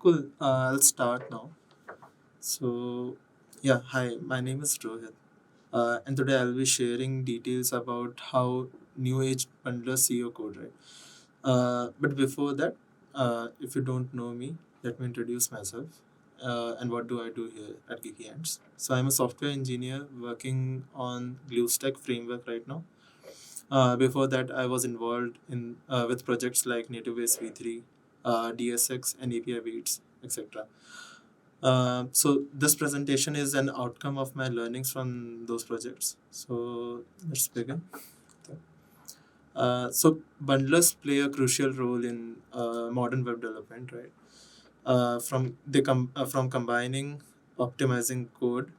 Cool. I'll start now. So, yeah, hi, my name is Rohit. And today I'll be sharing details about how new age bundlers see your code, right? But before that, if you don't know me, let me introduce myself. And what do I do here at GeekyAnts? So, I'm a software engineer working on GlueStack framework right now. Before that, I was involved in with projects like Native Base V3, DSX, and API Beats, etc. So this presentation is an outcome of my learnings from those projects. So let's begin. So bundlers play a crucial role in modern web development, right? From combining, optimizing code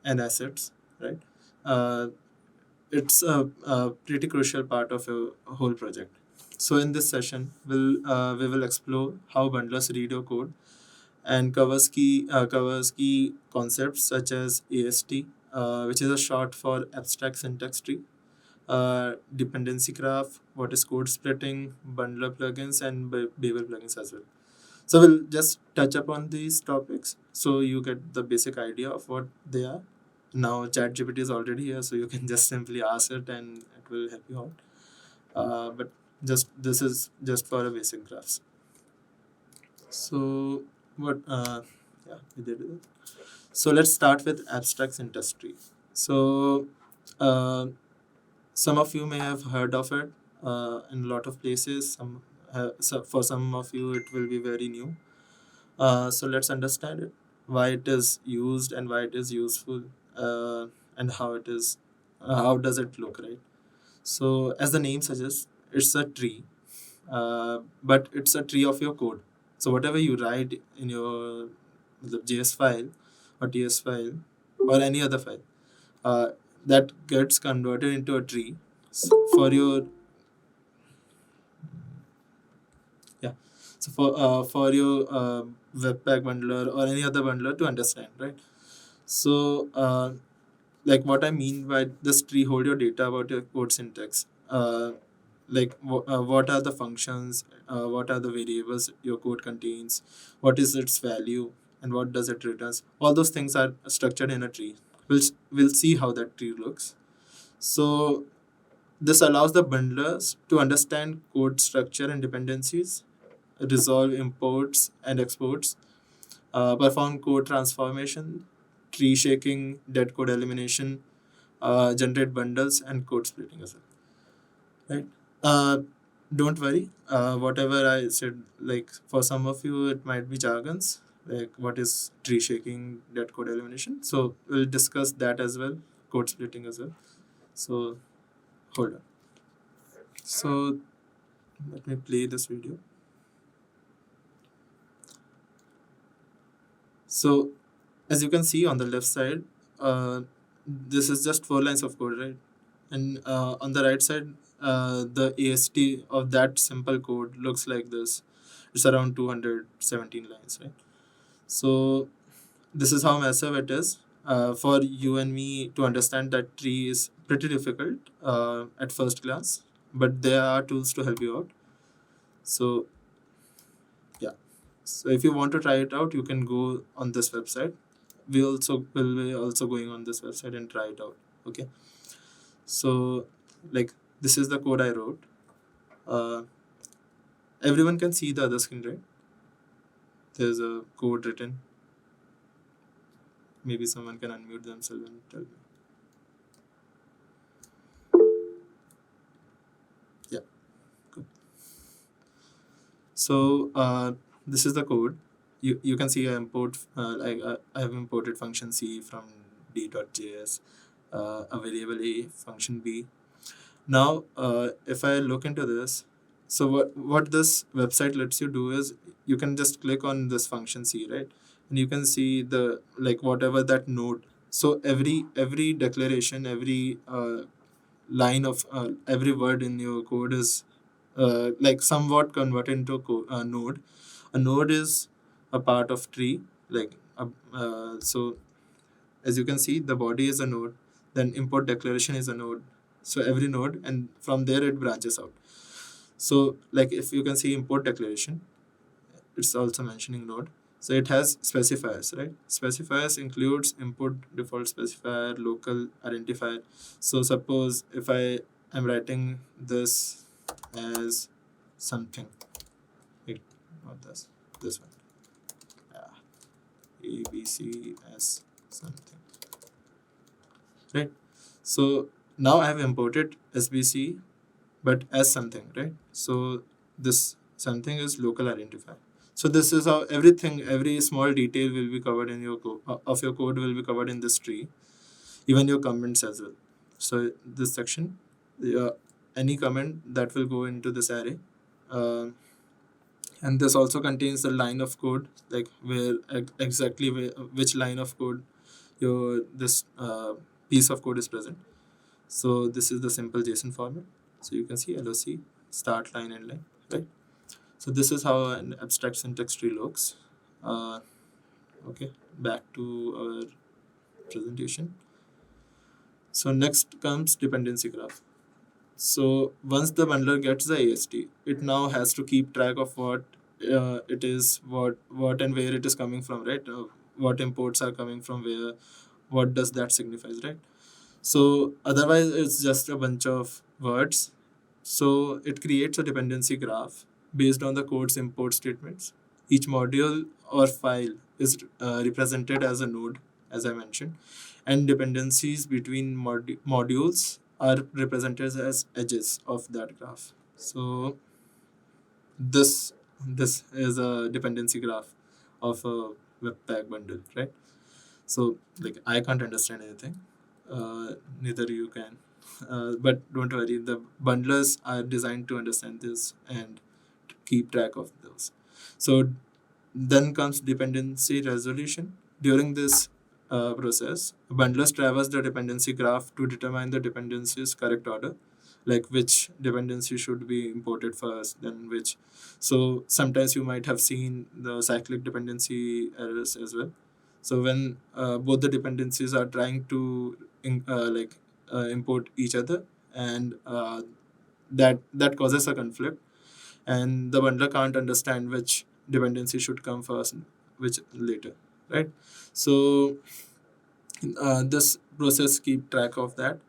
and assets, right? Uh, it's a pretty crucial part of a whole project. So in this session, we will explore how bundlers read your code and covers key concepts such as AST, which is a short for abstract syntax tree, dependency graph, what is code splitting, bundler plugins, and Babel plugins as well. So we'll just touch upon these topics so you get the basic idea of what they are. Now ChatGPT is already here, so you can just simply ask it and it will help you out. But just this is just for a basic graphs. So what? Yeah, we did it. So let's start with abstracts industry. So uh, some of you may have heard of it in a lot of places. So for some of you, it will be very new. So let's understand it, why it is used and why it is useful, and how it is, how does it look, right? So as the name suggests, it's a tree, but it's a tree of your code. So whatever you write in your the JS file or TS file or any other file, uh, that gets converted into a tree for your yeah. So for your Webpack bundler or any other bundler to understand, right? So like what I mean by this tree hold your data about your code syntax. What are the functions, what are the variables your code contains, what is its value, and what does it returns. All those things are structured in a tree. We'll see how that tree looks. So this allows the bundlers to understand code structure and dependencies, resolve imports and exports, perform code transformation, tree shaking, dead code elimination, generate bundles, and code splitting as well. Right? Uh, don't worry. Whatever I said, like for some of you, it might be jargons. Like what is tree shaking, dead code elimination. So we'll discuss that as well, code splitting as well. So hold on. So let me play this video. So as you can see on the left side, this is just 4 lines of code, right? And on the right side, the AST of that simple code looks like this. It's around 217 lines, right? So this is how massive it is. For you and me to understand that tree is pretty difficult at first glance, but there are tools to help you out. So yeah. So if you want to try it out, you can go on this website. We also will be also going on this website and try it out. Okay. So like this is the code I wrote. Uh, Everyone can see the other screen, right? There's a code written. Maybe someone can unmute themselves and tell me. Yeah, good. So this is the code. You can see I import I have imported function C from d.js, a variable A, function B. Now, if I look into this, so what this website lets you do is you can just click on this function C, right? And you can see the like whatever that node. So every declaration, every line of every word in your code is like somewhat converted into a node. A node is a part of tree, like so as you can see, the body is a node, then import declaration is a node. So every node, and from there it branches out. So like if you can see import declaration, it's also mentioning node. So it has specifiers, right? Specifiers includes input default specifier, local identifier. So suppose if I am writing this as something, wait, not this one, ABC as something, right? So now I have imported SBC, but as something, right? So this something is local identifier. So this is how everything, every small detail will be covered in your of your code will be covered in this tree, even your comments as well. So this section, any comment that will go into this array, uh, and this also contains the line of code, like where exactly which line of code your this piece of code is present. So this is the simple JSON format. So you can see LOC, start line, end line, right? So this is how an abstract syntax tree looks. Uh, okay, back to our presentation. So next comes dependency graph. So once the bundler gets the AST, it now has to keep track of what it is, what and where it is coming from, right? What imports are coming from where, what does that signifies, right? So otherwise, it's just a bunch of words. So it creates a dependency graph based on the code's import statements. Each module or file is represented as a node, as I mentioned, and dependencies between modules are represented as edges of that graph. So this this is a dependency graph of a Webpack bundle, right? So like I can't understand anything, neither you can. But don't worry, the bundlers are designed to understand this and keep track of those. So then comes dependency resolution. During this process, bundlers traverse the dependency graph to determine the dependency's correct order, like which dependency should be imported first, then which. So sometimes you might have seen the cyclic dependency errors as well. So when both the dependencies are trying to import each other, and that causes a conflict, and the bundler can't understand which dependency should come first, which later, right? So this process keep track of that.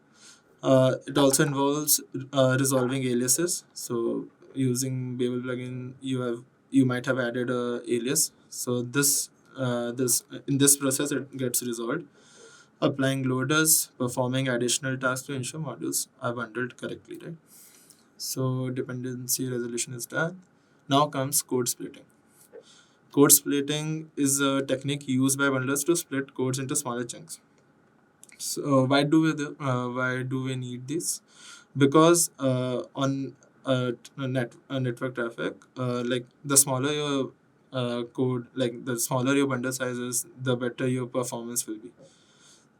It also involves resolving aliases. So using Babel plugin, you might have added a alias. So this in this process it gets resolved. Applying loaders, performing additional tasks to ensure modules are bundled correctly, right? So dependency resolution is done. Now comes code splitting. Code splitting is a technique used by bundlers to split codes into smaller chunks. So why do we need this? Because on network traffic, like the smaller your code, like the smaller your bundle size is, the better your performance will be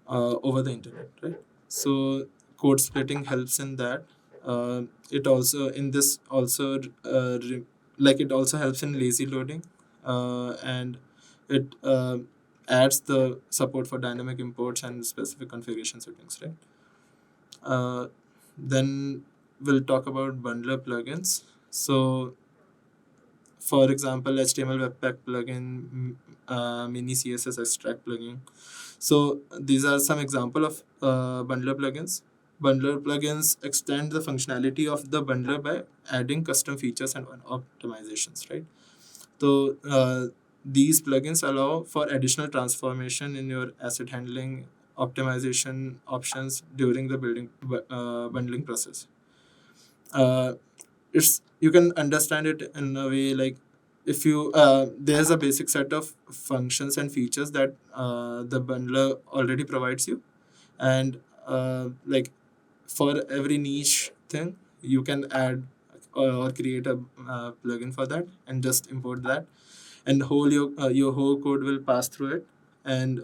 over the internet, right? So code splitting helps in that. It also in this also it also helps in lazy loading, and it adds the support for dynamic imports and specific configuration settings, right? Then we'll talk about bundler plugins. So for example, HTML Webpack plugin, mini CSS extract plugin. So these are some example of bundler plugins. Bundler plugins extend the functionality of the bundler by adding custom features and optimizations, right? So these plugins allow for additional transformation in your asset handling optimization options during the bundling process. Uh, it's you can understand it in a way like, if you there's a basic set of functions and features that the bundler already provides you, and like for every niche thing you can add or create a plugin for that and just import that, and your whole code will pass through it, and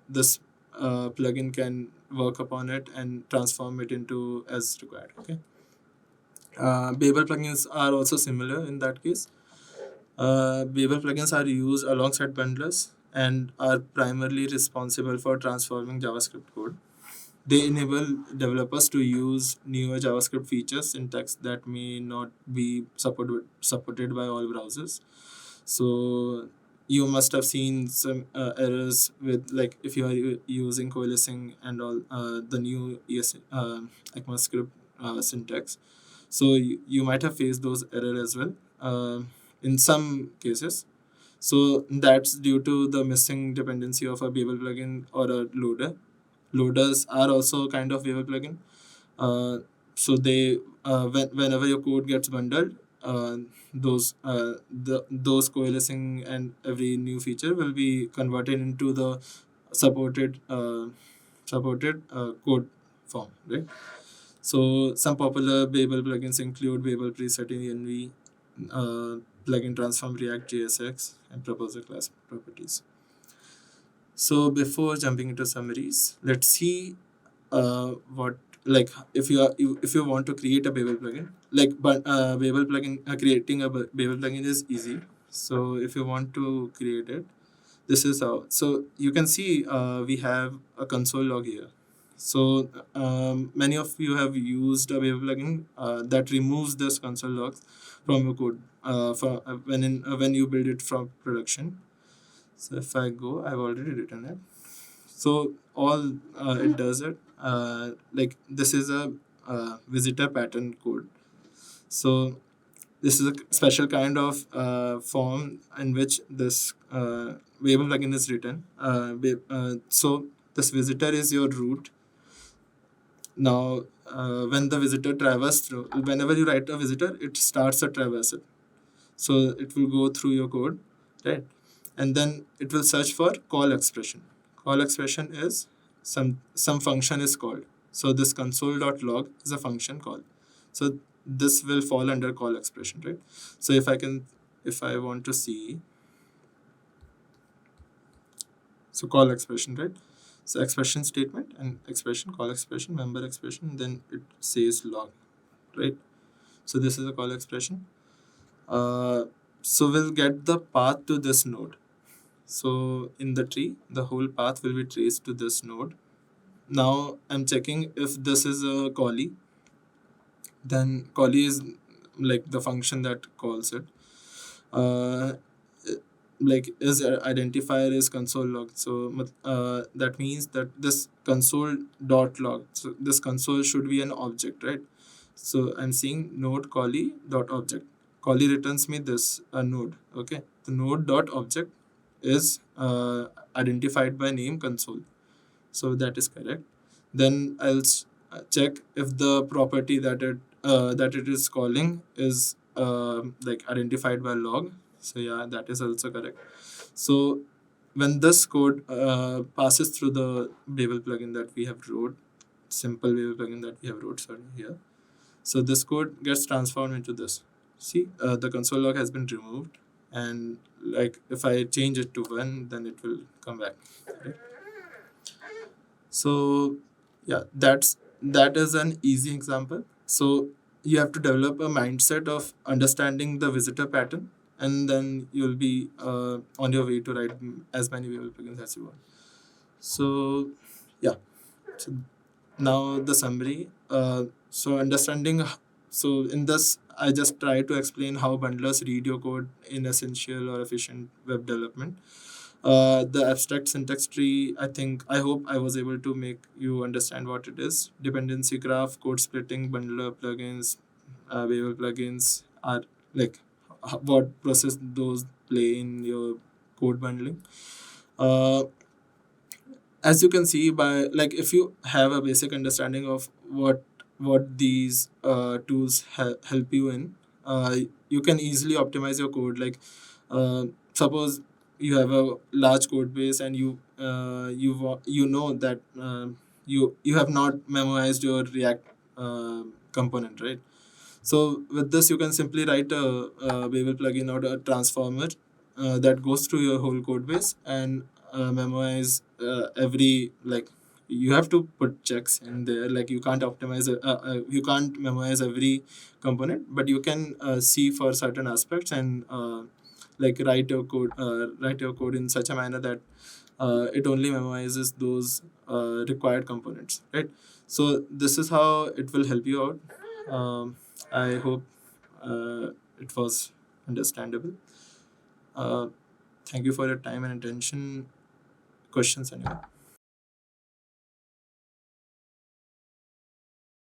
this plugin can work upon it and transform it into as required. Okay. Babel plugins are also similar in that case. Babel plugins are used alongside bundlers and are primarily responsible for transforming JavaScript code. They enable developers to use newer JavaScript features, syntax that may not be supported by all browsers. So you must have seen some errors with, like, if you are using coalescing and all the new ECMAScript syntax. So you might have faced those error as well in some cases. So that's due to the missing dependency of a Babel plugin or a loader. Loaders are also kind of Babel plugin. Uh, so they whenever your code gets bundled, those coalescing and every new feature will be converted into the supported code form, right? So some popular Babel plugins include Babel preset in env, plugin transform react jsx, and proposer class properties. So before jumping into summaries, let's see what, like, if you want to create a Babel plugin, like, but Babel plugin creating a Babel plugin is easy. So if you want to create it, this is how. So you can see we have a console log here. So many of you have used a Babel plugin that removes this console logs from your code when you build it from production. So if I go, I've already written it. So all it does it, like, this is a visitor pattern code. So this is a special kind of form in which this Babel plugin is written. So this visitor is your root. Now, when the visitor traverses through, whenever you write a visitor, it starts a traversal. So it will go through your code, right? And then it will search for call expression. Call expression is some function is called. So this console.log is a function call. So this will fall under call expression, right? So if I want to see, so call expression, right? So expression statement and expression, call expression, member expression, then it says log, right? So this is a call expression. So we'll get the path to this node. So in the tree, the whole path will be traced to this node. Now I'm checking if this is a callee. Then callee is like the function that calls it. Uh, like, is identifier is console log. So that means that this console dot log. So this console should be an object, right? So I'm seeing node callee dot object. Callee returns me this node. Okay, the node dot object is identified by name console. So that is correct. Then I'll check if the property that it is calling is like identified by log. So yeah, that is also correct. So when this code passes through the Babel plugin that we have wrote, simple Babel plugin that we have wrote, sorry, here. So this code gets transformed into this. See, the console log has been removed, and like if I change it to 1, then it will come back. Right? So yeah, that is an easy example. So you have to develop a mindset of understanding the visitor pattern, and then you'll be on your way to write as many Babel plugins as you want. So yeah, so now the summary. So understanding. So in this, I just try to explain how bundlers read your code in essential or efficient web development. The abstract syntax tree, I hope I was able to make you understand what it is. Dependency graph, code splitting, bundler plugins, Babel plugins are like what process those play in your code bundling. Uh, as you can see, by, like, if you have a basic understanding of what these tools help you in, you can easily optimize your code. Like, suppose you have a large code base and you know that you have not memorized your react component, right? So with this, you can simply write a Babel plugin or a transformer that goes through your whole code base and memorize every, like, you have to put checks in there. Like, you can't optimize you can't memorize every component, but you can see for certain aspects and like write your code in such a manner that it only memorizes those required components, right? So this is how it will help you out. I hope it was understandable. uh, Thank you for your time and attention. Questions, anyone?